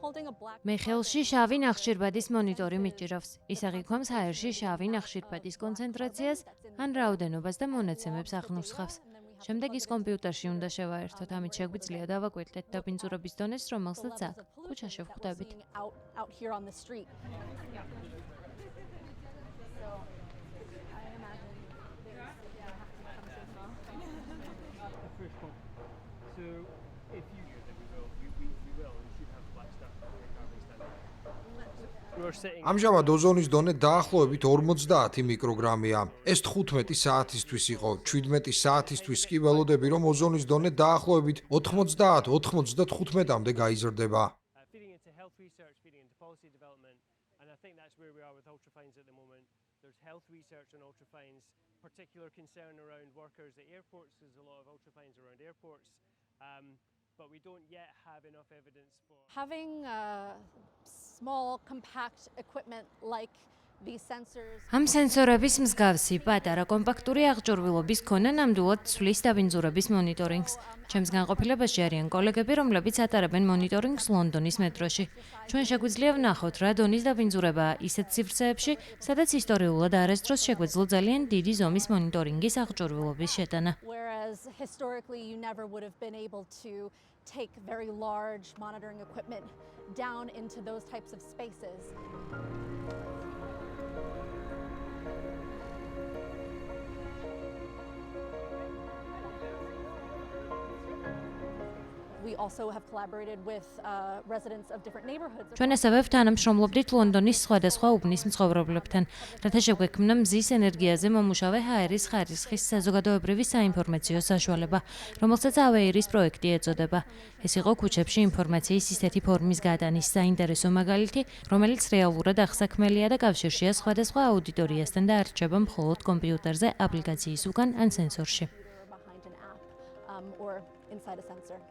მე ხელში შავი ნახშირბადის მონიტორი მიჭირავს. ის აღიქვამს ჰაერში შავი ნახშირბადის კონცენტრაციას ან რაოდენობას და მონაცემებს აღნუსხავს. შემდეგ ის კომპიუტერში უნდა შევაერთოთ, ამით შეგვიძლია დავაკვირდეთ დაბინძურების დონეს, რომელსაც აქ ქუჩაში ვხვდებით. ამჟამად ოზონის დონე დაახლოებით 50 მიკროგრამია. ეს 15 საათისთვის იყო, 17 საათისთვის კი ველოდები, რომ ოზონის დონე დაახლოებით 90-95-მდე გაიზრდება. There's health research on ultrafines, particular concern around workers at airports. There's a lot of ultrafines around airports, but we don't yet have enough evidence for having small, compact equipment like these sensors. ამ სენსორების მსგავსი პატარა კომპაქტური აღჭურვილობის ქონა ნამდვილად ცვლის დაბინძურების მონიტორინგს. ჩემს განყოფილებაში არიან კოლეგები, რომლებიც ატარებენ მონიტორინგს ლონდონის მეტროში. ჩვენ შეგვიძლია ვნახოთ, რა დონის დაბინძურებაა ისეთ სივრცეებში, სადაც ისტორიულად არასდროს შეგვეძლო ძალიან დიდი ზომის მონიტორინგის აღჭურვილობის შეტანა. Whereas historically you never would have been able to take very large monitoring equipment down into those types of spaces. We also have collaborated with residents of different neighborhoods. ჩვენ ასევე თანამშრომლობდით ლონდონის სხვადასხვა უბნის მცხოვრებლებთან, რათა შეგვექმნა მზის ენერგიაზე მომუშავე ჰაერის ხარისხის საზოგადოებრივი საინფორმაციო საშუალება, რომელსაც ავეირის პროექტი ეწოდება. ეს იყო ქუჩებში ინფორმაციის ისეთი ფორმის გადანის საინტერესო მაგალითი, რომელიც რეალურად აღსაქმელია და კავშირშია სხვადასხვა აუდიტორიასთან და არ რჩება მხოლოდ კომპიუტერზე აპლიკაციის უკან ან სენსორში. Behind an app or inside a sensor.